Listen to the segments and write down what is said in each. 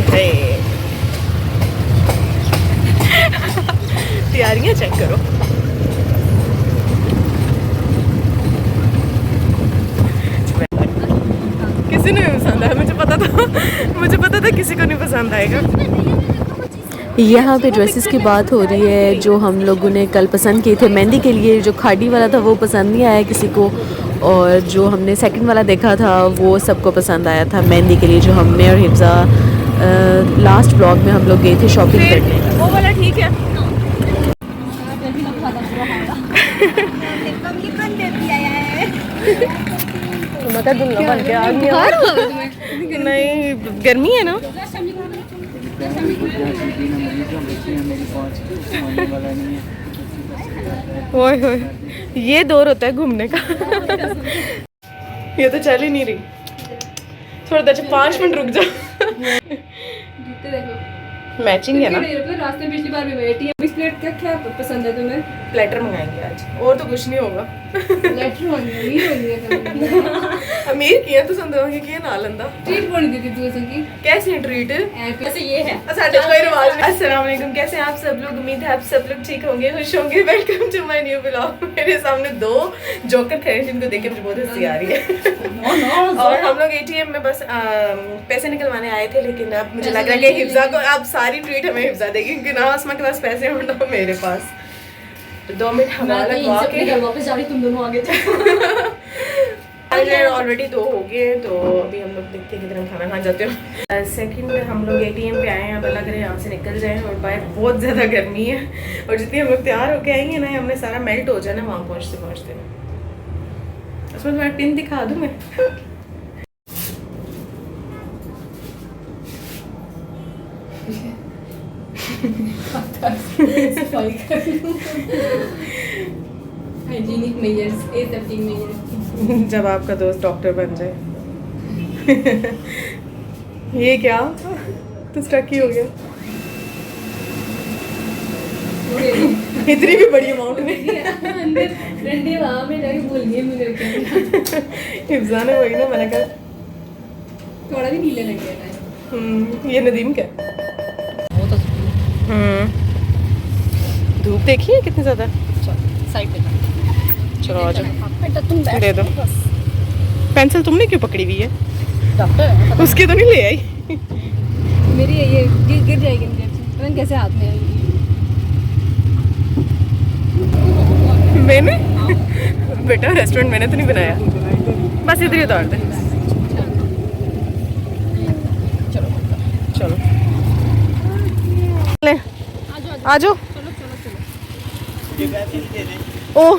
हाय हाय तैयारियां चेक करो। किसी ने भी पसंद आया, मुझे पता था किसी को नहीं पसंद आएगा। यहाँ पे ड्रेसेस की बात हो रही है जो हम लोगों ने कल पसंद किए थे मेहंदी के लिए। जो खाड़ी वाला था वो पसंद नहीं आया किसी को, और जो हमने सेकंड वाला देखा था वो सबको पसंद आया था मेहंदी के लिए, जो हमने और हिफ्ज़ा लास्ट ब्लॉग में हम लोग गए थे शॉपिंग करने। वो वाला ठीक है। बन के आ गया। नहीं गर्मी है ना। ओए होए, ये दौर होता है घूमने का। ये तो चल ही नहीं रही। थोड़ा देर 5 मिनट रुक जा। जूते देखो मैचिंग है ना। रास्ते में पिछली बार भी बैठी है। इस प्लेट क्या पसंद है तुम्हें? प्लेटर मंगाएंगे आज, और तो कुछ नहीं होगा। लेटर अमीर किया तो संदोगे किया ना लंदा ट्रीट कौन दी थी तू की? कैसी ट्रीट ऐसे ये है साडे कोई रिवाज नहीं। अस्सलाम वालेकुम, कैसे हैं आप सब लोग? उम्मीद है आप सब लोग ठीक होंगे, खुश होंगे। Welcome to my new vlog. मेरे सामने 2 जोकर खड़े हैं जिनको देख के मुझे बहुत हंसी आ रही है। और हम लोग ATM में बस पैसे निकलवाने आए थे, लेकिन अब मुझे लग रहा है कि हिफ्ज़ा को अब सारी ट्रीट हमें हिफ्ज़ा देगी, क्योंकि ना आसमा के पास पैसे हैं ना मेरे पास। 2 मिनट हमारा लगवा के वापस जा रही, तुम दोनों आगे थे। ऑलरेडी 2 हो गए, तो अभी हम लोग देखते हैं किधर हम खाना खाने जाते हो। सेकंड में हम लोग ATM पे आए हैं, अब लग रहा है यहाँ से निकल जाएं, और बाहर बहुत ज़्यादा गर्मी है, और जितनी हम लोग तैयार होके आएंगे ना हमने सारा मेल्ट हो जाना वहाँ पहुँचते। उसमें तुम्हारा पिन दिखा दूँ मैं? Hygienic measures, aseptic measures. जब आपका दोस्त डॉक्टर बन जाए। ये क्या तो स्टक ही हो गया। इतनी भी बड़ी अमाउंट नहीं। अंदर डंडे वहाँ में जाके भूल गए मुझे क्या। हिफ्ज़ा ने वही ना मैंने कहा थोड़ा भी ढीले लग गया। ये नदीम क्या? धूप देखिए कितनी ज़्यादा। साइड पे चलो आ जाओ, तुम दे दो। पेंसिल तुमने क्यों पकड़ी हुई है? डॉक्टर उसकी तो नहीं ले आई। मेरी ये गिर जाएगी मेरे से, पता नहीं कैसे हाथ में आएगी। मैंने बेटा रेस्टोरेंट मैंने तो नहीं बनाया, बस इधर ही उतार दे। चलो ले आ जाओ। ओह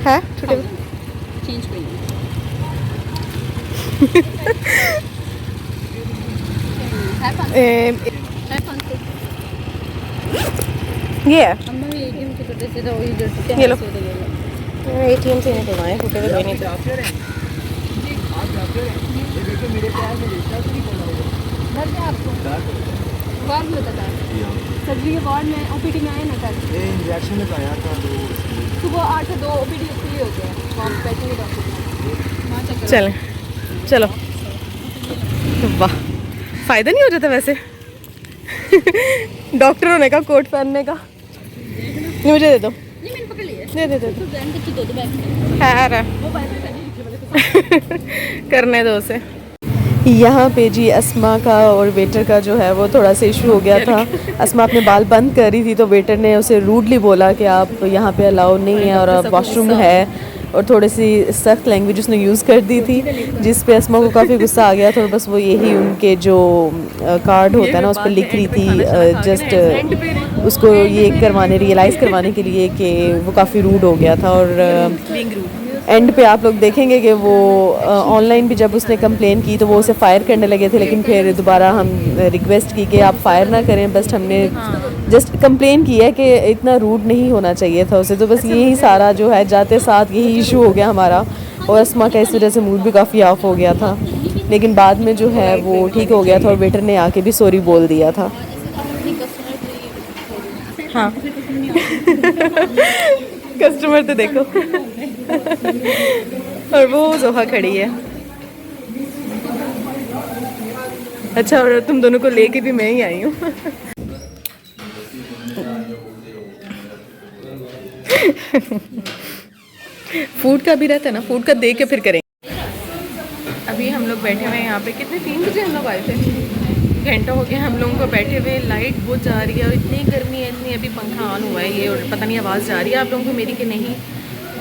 है छोटे चेंज करिए। ये है अम्मा भी ATM के छोटे से तो इधर ये लो। ATM से नहीं करवाए, छोटे तो कोई नहीं थे। वार्ड में बता सर्जरी के वार्ड में OPD में आए ना कल। इंजेक्शन लगाया था सुबह 8 से 2 OPD फ्री हो गया। वहाँ पैसे के डॉक्टर चलें चलो। वाह, फ़ायदा नहीं हो जाता वैसे डॉक्टर होने का, कोट पहनने का। नहीं मुझे दे दो। नहीं मैंने पकड़ लिया। दे दो तो ब्रांड की दो बैग खैर वो पैसे करने दो उसे। यहाँ पे जी अस्मा का और वेटर का जो है वो थोड़ा सा इशू हो गया था। अस्मा अपने बाल बंद कर रही थी तो वेटर ने उसे रूडली बोला कि आप यहाँ पे अलाउ नहीं है और वॉशरूम है, और थोड़ी सी सख्त लैंग्वेज उसने यूज़ कर दी थी, जिस पे अस्मा को काफ़ी गुस्सा आ गया था। और बस वो यही उनके जो कार्ड होता है ना उस पर लिख रही थी, जस्ट उसको ये रियलाइज़ करवाने के लिए कि वो काफ़ी रूड हो गया था। और एंड पे आप लोग देखेंगे कि वो ऑनलाइन भी जब उसने कंप्लेन की तो वो उसे फ़ायर करने लगे थे, लेकिन फिर दोबारा हम रिक्वेस्ट की कि आप फायर ना करें, बस हमने जस्ट कंप्लेन की है कि इतना रूड नहीं होना चाहिए था उसे। तो बस यही सारा जो है जाते साथ यही इशू हो गया हमारा, और अस्मा का इस वजह से मूड भी काफ़ी ऑफ हो गया था, लेकिन बाद में जो है वो ठीक हो गया था और वेटर ने आके भी सॉरी बोल दिया था। हाँ कस्टमर तो देखो और वो जोहा खड़ी है। अच्छा और तुम दोनों को लेके भी मैं ही आई हूँ। फूड का भी रहता है ना, फूड का दे के फिर करेंगे। अभी हम लोग बैठे हुए हैं यहाँ पे, कितने 3 बजे हम लोग आए थे, घंटा हो गया हम लोगों को बैठे हुए। लाइट बहुत जा रही है और इतनी गर्मी है, इतनी अभी पंखा ऑन हुआ है ये, और पता नहीं आवाज़ जा रही है आप लोगों को मेरी कि नहीं।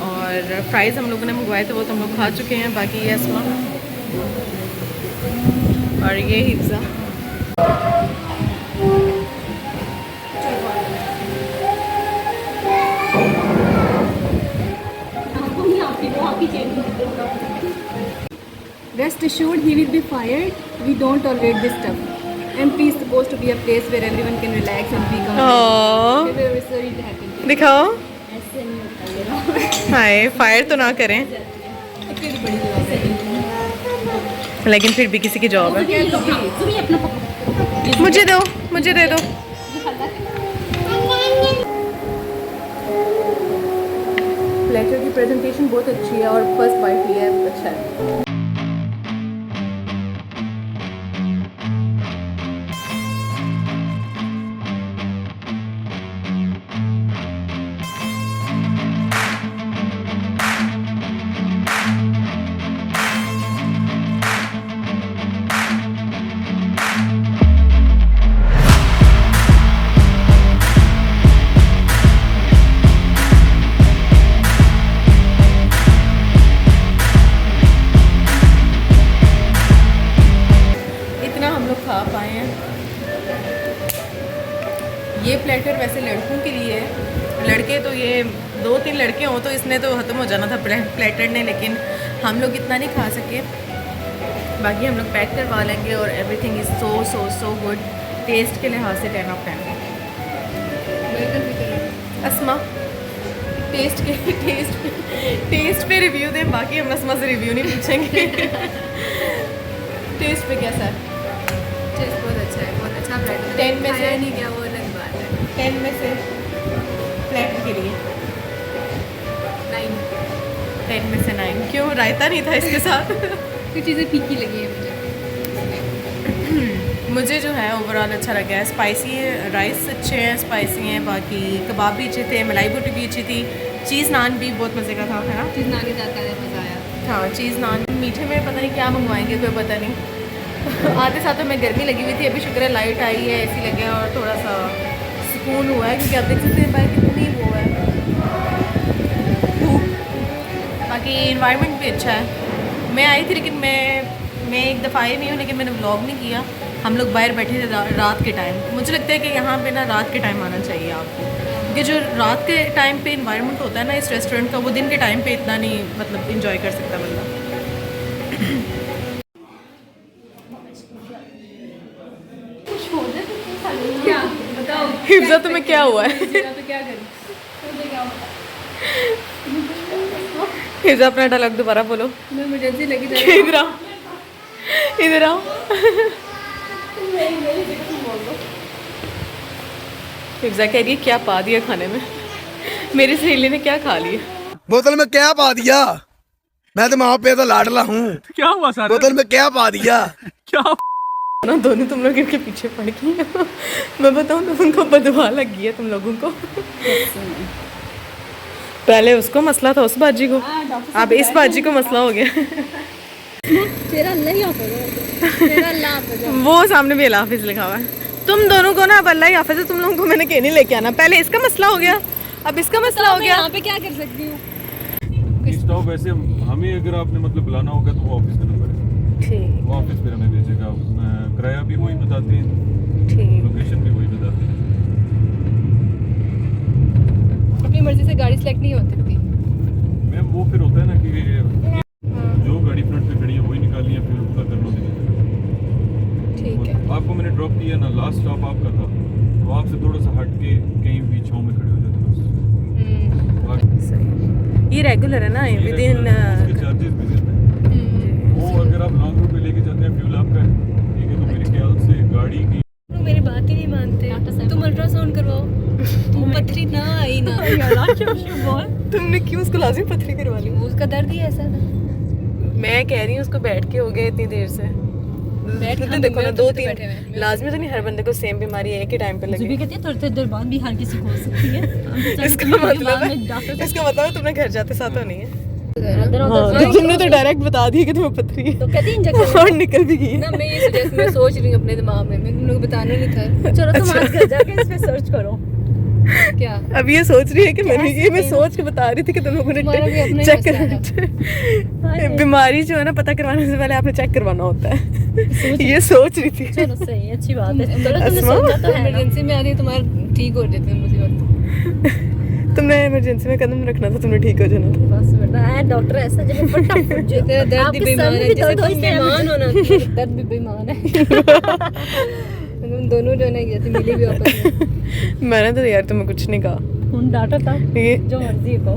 और फ्राइज़ हम लोगों ने मंगवाए थे वो तो हम लोग खा चुके हैं, बाकी ये अस्मा और ये हिफ्ज़ा। Rest assured, he will be fired. We don't tolerate this stuff. MP is supposed to be a place where everyone can relax and be comfortable. Never ever saw it happen. दिखाओ। ऐसे नहीं होता है। हाय फायर तो ना करें, अकेली बड़ी जॉब है। लेकिन फिर भी किसी की जॉब है। तुम्हें अपना पकड़ो। मुझे दो, मुझे दे दो। प्लेटर की प्रेजेंटेशन बहुत अच्छी है और फर्स्ट बाइट लिया है, अच्छा है। खा पाए हैं। ये प्लेटर वैसे लड़कों के लिए है, लड़के तो ये 2-3 लड़के हों तो इसने तो ख़त्म हो जाना था प्लेटर ने, लेकिन हम लोग इतना नहीं खा सके। बाकी हम लोग पैक करवा लेंगे और everything is so so so good. Taste के लिहाज से 10 ऑफ 10। अस्मा टेस्ट पे रिव्यू दें, बाकी हम अस्मा से रिव्यू नहीं पूछेंगे। टेस्ट पे कैसा है? टेस्ट बहुत अच्छा है, बहुत अच्छा प्लेटर। 10 में से नहीं गया वो अलग बात है। 10 में से प्लेटर के लिए 9। 10 में से 9। क्यों, रायता नहीं था इसके साथ? कुछ चीज़ें फीकी लगी है मुझे जो है ओवरऑल अच्छा लगा है। स्पाइसी राइस अच्छे हैं, स्पाइसी हैं, बाकी कबाब भी अच्छे थे, मलाई बोटी भी अच्छी थी, चीज़ नान भी बहुत मज़े का था, है ना? चीज़ नान के साथ मज़ा आया। हाँ चीज़ नान। मीठे में पता नहीं क्या मंगवाएंगे, कोई पता नहीं। आते साथ तो मैं गर्मी लगी हुई थी, अभी शुक्र है लाइट आई है, ऐसी लगे और थोड़ा सा सुकून हुआ है, क्योंकि आप देख सकते हैं बाहर कितनी वो है धूप। बाकी इन्वायरमेंट भी अच्छा है। मैं आई थी लेकिन मैं एक दफ़ा आई नहीं हूँ, लेकिन मैंने व्लॉग नहीं किया। हम लोग बाहर बैठे थे रात के टाइम। मुझे लगता है कि यहाँ पे ना रात के टाइम आना चाहिए आपको, क्योंकि जो रात के टाइम पे इन्वायरमेंट होता है ना इस रेस्टोरेंट का, वो दिन के टाइम पे इतना नहीं मतलब इंजॉय कर सकता बंदा। क्या बताओ हिफ्ज़ा तुम्हें क्या हुआ है? तो क्या करूं? हिफ्ज़ा अपना डायलॉग दोबारा बोलो। मैं इमरजेंसी लगी जा इधर आओ, इधर आओ। हिफ्ज़ा कह रही है क्या पा दिया खाने में? मेरी सहेली ने क्या खा लिया? बोतल में क्या पा दिया? मैं तो वहाँ पे तो लाडला हूँ। क्या हुआ सर? बोतल में क्या पा दिया? क्या ना दोनों तुम लोग इनके पीछे पड़ गई। मैं बताऊँ तो उनको बदवा लग गई है तुम लोगों को। पहले उसको मसला था उस बाजी को, अब इस बाजी को मसला हो गया। तेरा अल्लाह ही हाफ़िज़, तेरा अल्लाह हाफ़िज़। वो सामने भी अल्लाह हाफिज़ लिखा हुआ है। तुम दोनों को ना अब अल्लाह ही हाफिज़ है, तुम लोगों को मैंने कहने लेके आना। पहले इसका मसला हो गया, अब इसका मसला हो गया। यहाँ पे क्या कर सकती हूँ? स्टॉप वैसे हमें अगर आपने मतलब बुलाना होगा तो वो ऑफिस का नंबर है, ठीक वो ऑफिस पे हमें भेजेगा। किराया भी वही बताते हैं, ठीक। लोकेशन भी वही बताते हैं। अपनी मर्जी से गाड़ी सेलेक्ट नहीं होती थी मैम वो फिर होता है ना कि जो गाड़ी फ्रंट पे खड़ी है वही निकालनी है, फिर उसका करना देना। ठीक है। आपको मैंने ड्रॉप किया ना, लास्ट स्टॉप आपका था, तो आपसे थोड़ा सा हट के कहीं भी छाँव में खड़े हो जाते ये रेगुलर है ना विद इन चार्जेस भी देते हैं वो। अगर आप लॉन्ग रूट पे लेके जाते हैं फ्यूल आपका है, ठीक है, तो मेरे ख्याल से गाड़ी की मेरी बात ही नहीं मानते। तुम अल्ट्रासाउंड करवाओ। पथरी ना आई ना तुमने क्यों उसको लाजिम पथरी करवा ली? उसका दर्द ही ऐसा था। मैं कह रही हूँ उसको बैठ के हो गया इतनी देर से। तो देखो ना 2-3 लाजमी तो नहीं हर बंदे को सेम बीमारी एक ही टाइम पे लगी। भी कहते हैं थोड़ी देर बाद भी हर किसी को हो सकती है। इसका मतलब तुम्हें घर जाते साथ तो नहीं है। हाँ, तो तुमने तो डायरेक्ट बता दिया कि तुम्हें पथरी है तो कहती इंजेक्शन और निकल भी गई ना। मैं ये मैं सोच रही हूँ अपने दिमाग में, मैं तुम लोग बताना नहीं था। चलो तुम आज घर जाके इस पे सर्च करो। क्या अब ये सोच रही है कि मैं सोच के बता रही थी कि तुम लोगों ने तुम्हारा भी अपना ही चेक मसला कर बीमारी जो है ना पता करवाने से पहले आपने चेक करवाना होता है। ये सोच रही थी। चलो सही अच्छी बात है। चलो तुमने अस्मा? सोचा तो इमरजेंसी में आ रही तुम्हारा ठीक हो जाते हैं उसी वक्त। तुमने इमरजेंसी में कदम रखना था, तुमने ठीक हो जाना था। बस बेटा है डॉक्टर ऐसा जब फटाफट जो तेरा दर्द भी बेईमान है, जैसे तुम बेईमान हो ना, दर्द भी बेईमान है। तुम दोनों जो है ना जैसे मिले भी आपस में। मैंने तो यार तुम्हें कुछ नहीं कहा। उन डांटा था ये जो मर्जी को।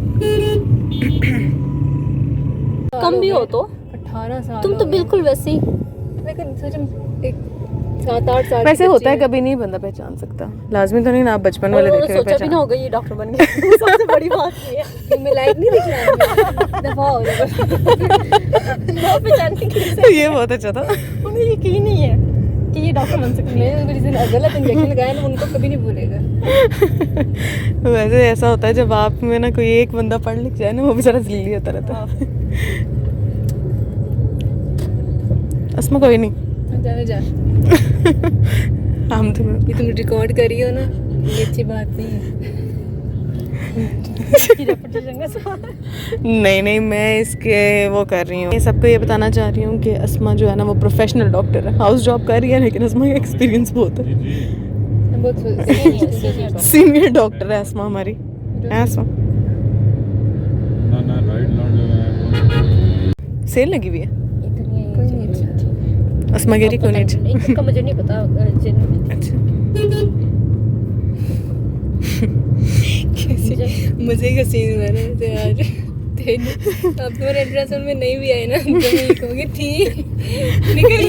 कम भी हो तो 18 साल तुम तो बिल्कुल वैसे ही। लेकिन सच में एक 7-8 साल वैसे होता है, कभी नहीं बंदा पहचान सकता। लाजमी तो नहीं ना आप बचपन वाले देखे हुए सोचा भी पहचान। ना होगा ये डॉक्टर बन गया। सबसे बड़ी बात ये है। मैं लाइक नहीं दिख रहा दफा हो जाएगा। पहचान के ये बहुत अच्छा था। उन्हें यकीन नहीं है कि ये डॉक्टर बन सकती है। मैं किसी ने गलत इंजेक्शन लगाया ना उनको कभी नहीं भूलेगा। वैसे ऐसा होता है जब आप में ना कोई एक बंदा पढ़ लिख जाए ना, वो बेचारा जलीली होता रहता है। अस्मा कोई नहीं, जाने जा। हम तो ये तुम रिकॉर्ड करी हो ना, ये अच्छी बात नहीं है। नहीं मैं इसके वो कर रही हूँ, सबको ये बताना चाह रही हूँ कि अस्मा जो है ना वो प्रोफेशनल डॉक्टर है, हाउस जॉब कर रही है, लेकिन अस्मा का एक्सपीरियंस बहुत है। बहुत सीनियर डॉक्टर है अस्मा हमारी। है अस्मा? ना राइट लॉन्ड लगा है। सेल लगी हुई है। कोई नहीं अच्छा। अस्मा कह रही क्यों नहीं अच्छा? इनका मुझे नहीं पता अच्छा। मजे का सीन हुआ ना तो यार। अब तुम्हारे अल्ट्रासाउंड में नहीं भी आए ना तो मैं ये कहूँगी ठीक निकल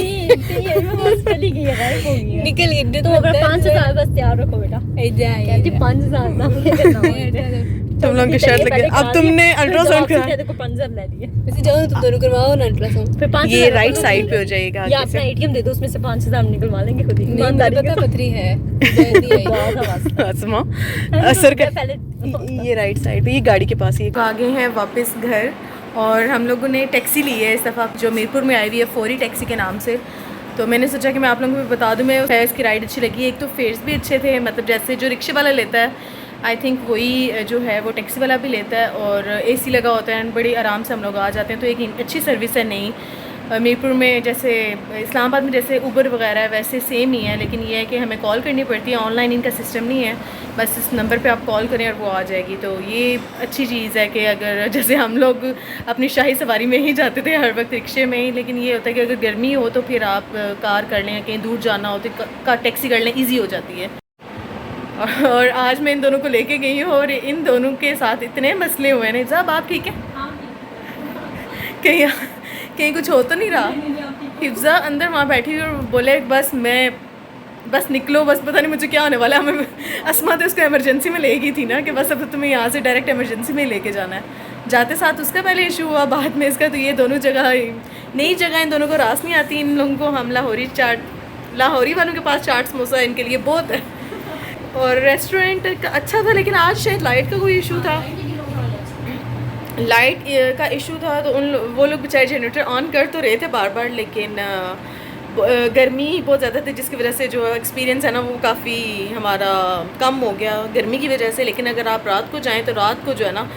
निकल गई। तो अगर 5 साल बस तैयार रखो बेटा। कहती 5 साल ना तुम लोगों की शर्त लगी। अब तुमने अल्ट्रासाउंड कराया, देखो 5 ले लिए। वैसे जाओ तुम दोनों करवाओ ना अल्ट्रासाउंड। फिर 5 ये राइट साइड पे हो जाएगा या आगे अपना से। एटीएम दे दो, उसमें से 5,000 निकलवा लेंगे खुद ही। नहीं मुझे पता पथरी है जल्दी आई। बहुत आवाज अस्मा असर कर। पहले ये राइट साइड पे, ये गाड़ी के पास ही। आ गए हैं वापस घर और हम लोगों ने टैक्सी ली है इस दफ़ा, जो मीरपुर में आई हुई है, फौरी टैक्सी के नाम से। तो मैंने सोचा कि मैं आप लोगों को बता दूं, मैं इसकी राइड अच्छी लगी। एक तो फेयर्स भी अच्छे थे, मतलब जैसे जो रिक्शे वाला लेता है आई थिंक वही जो है वो टैक्सी वाला भी लेता है, और एसी लगा होता है, बड़ी आराम से हम लोग आ जाते हैं। तो एक अच्छी सर्विस है। नहीं मीरपुर में जैसे इस्लामाबाद में जैसे उबर वगैरह है वैसे सेम ही है, लेकिन ये है कि हमें कॉल करनी पड़ती है, ऑनलाइन इनका सिस्टम नहीं है। बस इस नंबर पे आप कॉल करें और वो आ जाएगी। तो ये अच्छी चीज़ है कि अगर जैसे हम लोग अपनी शाही सवारी में ही जाते थे हर वक्त रिक्शे में ही, लेकिन ये होता है कि अगर गर्मी हो तो फिर आप कार कर लें, कहीं दूर जाना हो तो टैक्सी कर लें, ईजी हो जाती है। और आज मैं इन दोनों को लेके गई हूँ और इन दोनों के साथ इतने मसले हुए हैं। जब आप ठीक है कहीं कुछ हो तो नहीं रहा? हिफ्जा अंदर वहाँ बैठी हुई और बोले बस निकलो, बस पता नहीं मुझे क्या होने वाला है। हमें अस्मा तो उसको इमरजेंसी में ले गई थी ना कि बस अब तुम्हें यहाँ से डायरेक्ट इमरजेंसी में लेके जाना है। जाते साथ उसका पहले इशू हुआ, बाद में इसका। तो ये दोनों जगह नई जगह, इन दोनों को रास नहीं आती। इन लोगों को हम लाहौरी वालों के पास चाट समोसा इनके लिए बहुत है। और रेस्टोरेंट अच्छा था, लेकिन आज शायद लाइट का कोई इशू था, लाइट का इशू था। तो वो लोग बेचारे जनरेटर ऑन कर तो रहे थे बार बार, लेकिन गर्मी बहुत ज़्यादा थी, जिसकी वजह से जो एक्सपीरियंस है ना वो काफ़ी हमारा कम हो गया गर्मी की वजह से। लेकिन अगर आप रात को जाएँ तो रात को जो है ना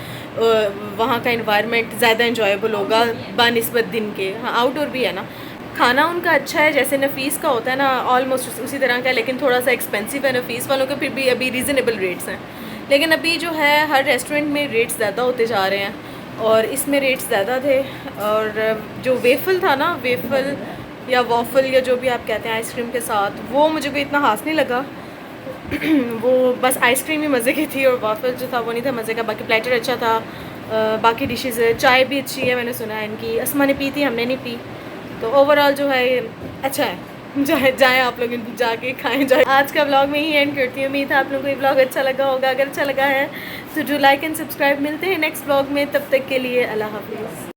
वहाँ का इन्वायरमेंट ज़्यादा इंजॉयबल होगा बानिस्बत दिन के। हाँ आउटडोर भी है ना। खाना उनका अच्छा है, जैसे नफीस का होता है ना, ऑलमोस्ट उसी तरह का है, लेकिन थोड़ा सा एक्सपेंसिव है नफीस वालों के। फिर भी अभी रीज़नेबल रेट्स हैं, लेकिन अभी जो है हर रेस्टोरेंट में रेट्स ज़्यादा होते जा रहे हैं और इसमें रेट्स ज़्यादा थे। और जो वेफल था ना, वेफल या वॉफल या जो भी आप कहते हैं आइसक्रीम के साथ, वो मुझे कोई इतना खास नहीं लगा। वो बस आइसक्रीम ही मज़े की थी और वॉफल जो था वो नहीं था मज़े का। बाकी प्लेटर अच्छा था, बाकी डिशेज़, चाय भी अच्छी है मैंने सुना है इनकी। अस्मा ने पी थी, हमने नहीं पी। तो ओवरऑल जो है अच्छा है, जाए आप लोग इनको जाके खाएं जाए। आज का व्लॉग में ही एंड करती हूँ। उम्मीद है आप लोगों को ये व्लॉग अच्छा लगा होगा। अगर अच्छा लगा है तो डू लाइक एंड सब्सक्राइब। मिलते हैं नेक्स्ट व्लॉग में, तब तक के लिए अल्लाह हाफिज़।